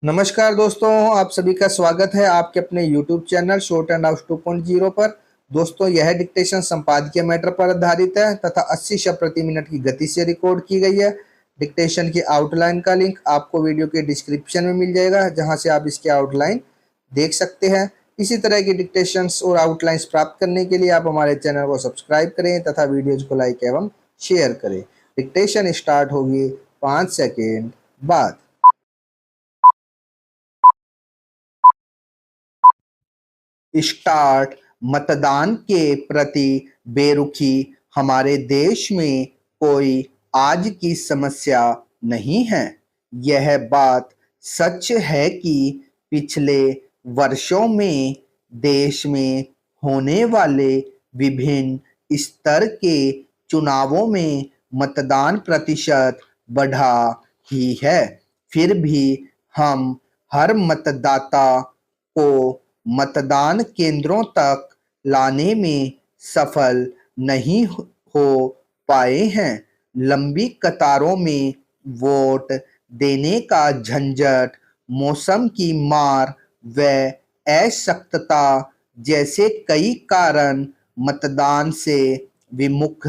नमस्कार दोस्तों, आप सभी का स्वागत है आपके अपने YouTube channel short and out 2.0 पर। दोस्तों, यह डिक्टेशन संपादकीय मैटर पर आधारित है तथा 80 शब्द प्रति मिनट की गति से रिकॉर्ड की गई है। डिक्टेशन की आउटलाइन का लिंक आपको वीडियो के डिस्क्रिप्शन में मिल जाएगा, जहां से आप इसकी आउटलाइन देख सकते हैं। इसी तरह की डिक्टेशंस और आउटलाइंस प्राप्त करने के लिए आप हमारे चैनल को सब्सक्राइब करें तथा वीडियोज को लाइक एवं शेयर करें। डिक्टेशन स्टार्ट होगी 5 सेकेंड बाद। स्टार्ट। मतदान के प्रति बेरुखी हमारे देश में कोई आज की समस्या नहीं है। यह बात सच है कि पिछले वर्षों में देश में होने वाले विभिन्न स्तर के चुनावों में मतदान प्रतिशत बढ़ा ही है। फिर भी हम हर मतदाता को मतदान केंद्रों तक लाने में सफल नहीं हो पाए हैं। लंबी कतारों में वोट देने का झंझट, मौसम की मार व अशक्तता जैसे कई कारण मतदान से विमुख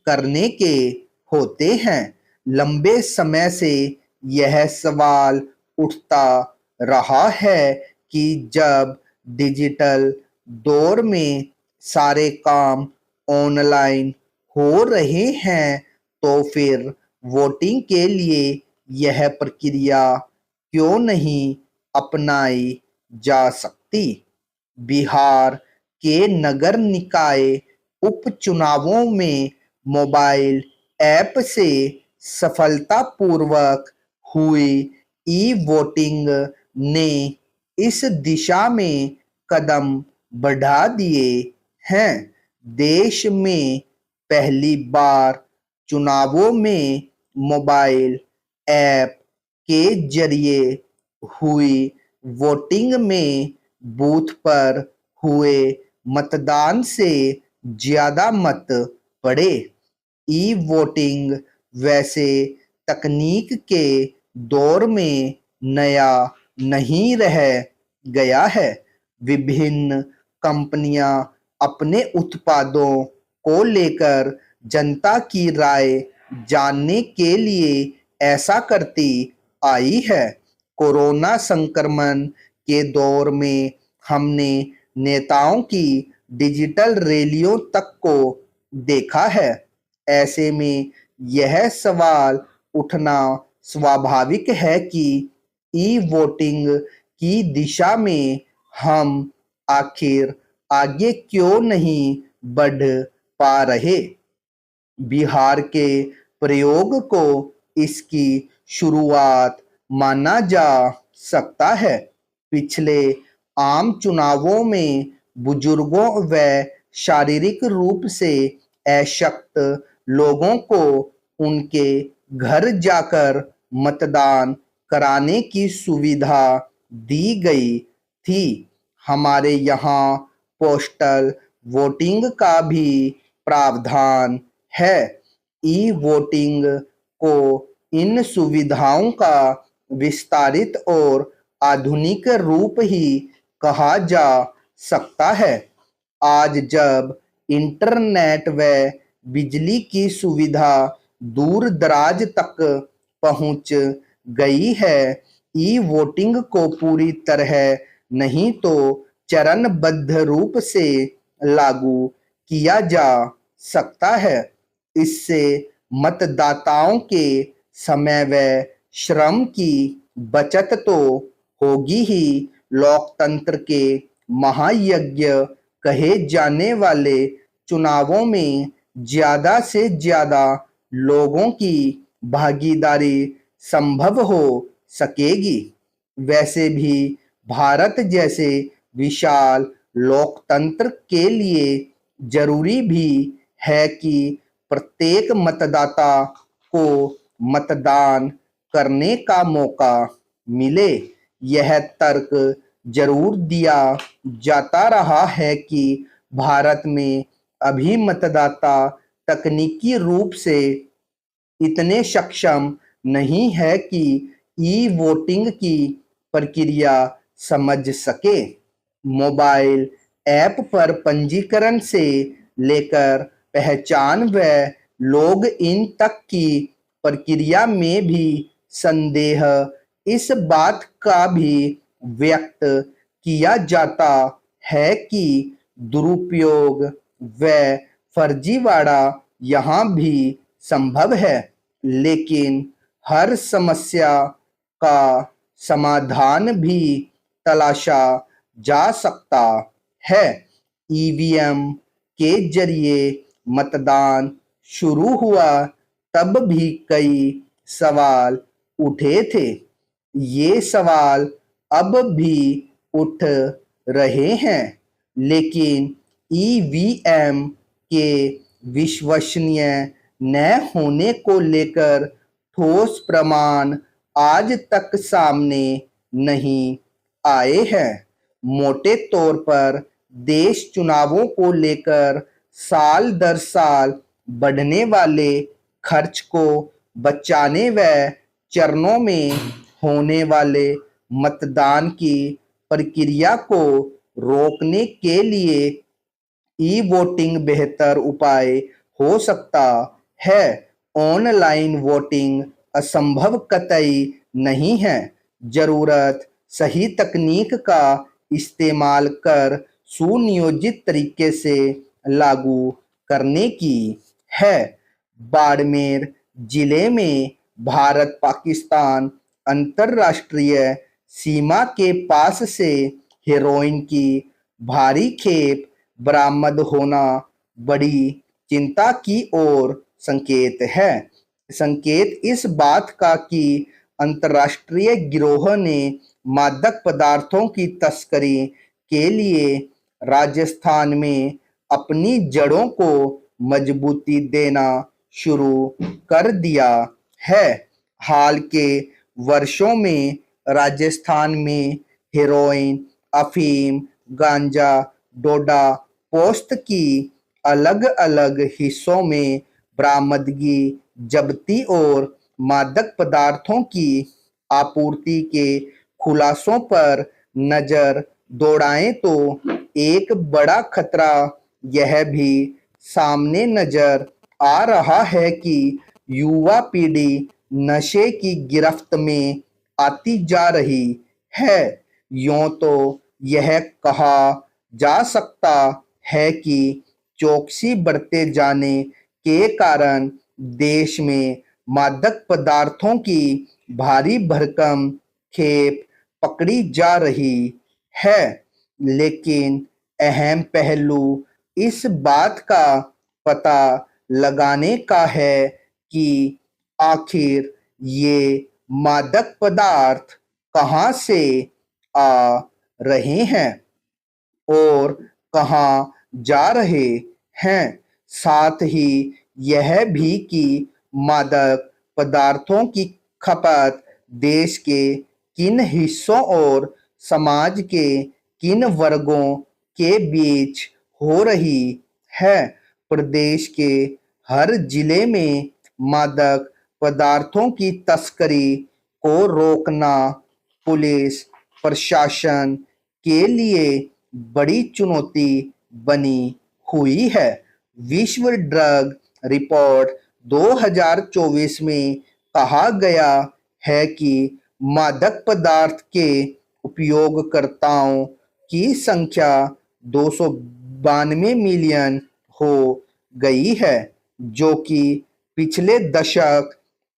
करने के होते हैं। लंबे समय से यह सवाल उठता रहा है कि जब डिजिटल दौर में सारे काम ऑनलाइन हो रहे हैं तो फिर वोटिंग के लिए यह प्रक्रिया क्यों नहीं अपनाई जा सकती। बिहार के नगर निकाय उपचुनावों में मोबाइल ऐप से सफलतापूर्वक हुई ई वोटिंग ने इस दिशा में कदम बढ़ा दिए हैं। देश में पहली बार चुनावों में मोबाइल ऐप के जरिए हुई वोटिंग में बूथ पर हुए मतदान से ज्यादा मत पड़े। ई वोटिंग वैसे तकनीक के दौर में नया नहीं रह गया है। विभिन्न कंपनियां अपने उत्पादों को लेकर जनता की राय जानने के लिए ऐसा करती आई है। कोरोना संक्रमण के दौर में हमने नेताओं की डिजिटल रैलियों तक को देखा है। ऐसे में यह सवाल उठना स्वाभाविक है कि ई वोटिंग की दिशा में हम आखिर आगे क्यों नहीं बढ़ पा रहे। बिहार के प्रयोग को इसकी शुरुआत माना जा सकता है। पिछले आम चुनावों में बुजुर्गों व शारीरिक रूप से अशक्त लोगों को उनके घर जाकर मतदान कराने की सुविधा दी गई थी। हमारे यहाँ पोस्टल वोटिंग का भी प्रावधान है। ई वोटिंग को इन सुविधाओं का विस्तारित और आधुनिक रूप ही कहा जा सकता है। आज जब इंटरनेट व बिजली की सुविधा दूर दराज तक पहुंच गई है, ई वोटिंग को पूरी तरह नहीं तो चरणबद्ध रूप से लागू किया जा सकता है। इससे मतदाताओं के समय व श्रम की बचत तो होगी ही, लोकतंत्र के महायज्ञ कहे जाने वाले चुनावों में ज्यादा से ज्यादा लोगों की भागीदारी संभव हो सकेगी। वैसे भी भारत जैसे विशाल लोकतंत्र के लिए जरूरी भी है कि प्रत्येक मतदाता को मतदान करने का मौका मिले। यह तर्क जरूर दिया जाता रहा है कि भारत में अभी मतदाता तकनीकी रूप से इतने सक्षम नहीं है कि ई वोटिंग की प्रक्रिया समझ सके। मोबाइल ऐप पर पंजीकरण से लेकर पहचान व लॉग इन तक की प्रक्रिया में भी संदेह इस बात का भी व्यक्त किया जाता है कि दुरुपयोग व फर्जीवाड़ा यहाँ भी संभव है, लेकिन हर समस्या का समाधान भी तलाशा जा सकता है। ईवीएम के जरिए मतदान शुरू हुआ तब भी कई सवाल उठे थे। ये सवाल अब भी उठ रहे हैं, लेकिन ईवीएम के विश्वसनीय न होने को लेकर ठोस प्रमाण आज तक सामने नहीं आए हैं। मोटे तौर पर देश चुनावों को लेकर साल दर साल बढ़ने वाले खर्च को बचाने व चरणों में होने वाले मतदान की प्रक्रिया को रोकने के लिए ई वोटिंग बेहतर उपाय हो सकता है। ऑनलाइन वोटिंग असंभव कतई नहीं है। जरूरत सही तकनीक का इस्तेमाल कर सुनियोजित तरीके से लागू करने की है। बाड़मेर जिले में भारत पाकिस्तान अंतर्राष्ट्रीय सीमा के पास से हेरोइन की भारी खेप बरामद होना बड़ी चिंता की ओर संकेत है। संकेत इस बात का कि अंतर्राष्ट्रीय गिरोह ने मादक पदार्थों की तस्करी के लिए राजस्थान में अपनी जड़ों को मजबूती देना शुरू कर दिया है। हाल के वर्षों में राजस्थान में हेरोइन, अफीम, गांजा, डोडा पोस्त की अलग अलग हिस्सों में बरामदगी, जब्ती और मादक पदार्थों की आपूर्ति के खुलासों पर नजर दौड़ाएं तो एक बड़ा खतरा यह भी सामने नजर आ रहा है कि युवा पीढ़ी नशे की गिरफ्त में आती जा रही है। यूं तो यह कहा जा सकता है कि चौकसी बढ़ते जाने के कारण देश में मादक पदार्थों की भारी भरकम खेप पकड़ी जा रही है, लेकिन अहम पहलू इस बात का पता लगाने का है कि आखिर ये मादक पदार्थ कहाँ से आ रहे हैं और कहाँ जा रहे हैं। साथ ही यह भी कि मादक पदार्थों की खपत देश के किन हिस्सों और समाज के किन वर्गों के बीच हो रही है। प्रदेश के हर जिले में मादक पदार्थों की तस्करी को रोकना पुलिस प्रशासन के लिए बड़ी चुनौती बनी हुई है। विश्व ड्रग रिपोर्ट 2024 में कहा गया है कि मादक पदार्थ के उपयोगकर्ताओं की संख्या 292 मिलियन हो गई है, जो कि पिछले दशक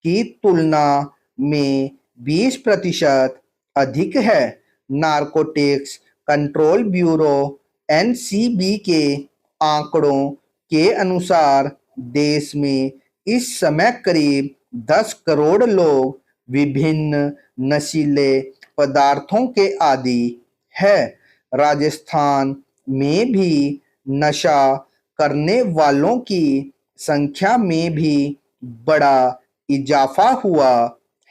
की तुलना में 20% अधिक है। नारकोटिक्स कंट्रोल ब्यूरो एनसीबी के आंकड़ों के अनुसार देश में इस समय करीब 10 करोड़ लोग विभिन्न नशीले पदार्थों के आदी है। राजस्थान में भी नशा करने वालों की संख्या में भी बड़ा इजाफा हुआ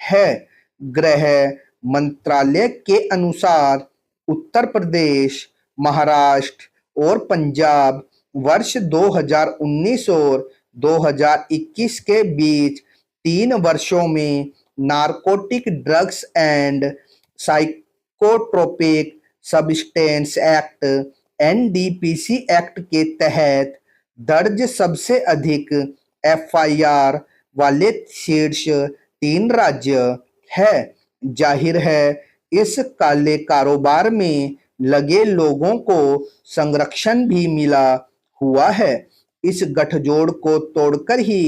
है। गृह मंत्रालय के अनुसार उत्तर प्रदेश, महाराष्ट्र और पंजाब वर्ष 2019 और 2021 के बीच 3 वर्षों में narcotic drugs and psychotropic substance act NDPC act के तहत दर्ज सबसे अधिक एफआईआर वाले शीर्ष 3 राज्य है। जाहिर है इस काले कारोबार में लगे लोगों को संरक्षण भी मिला हुआ है। इस गठजोड़ को तोड़कर ही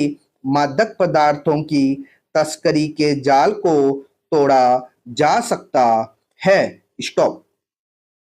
मादक पदार्थों की तस्करी के जाल को तोड़ा जा सकता है। स्टॉप।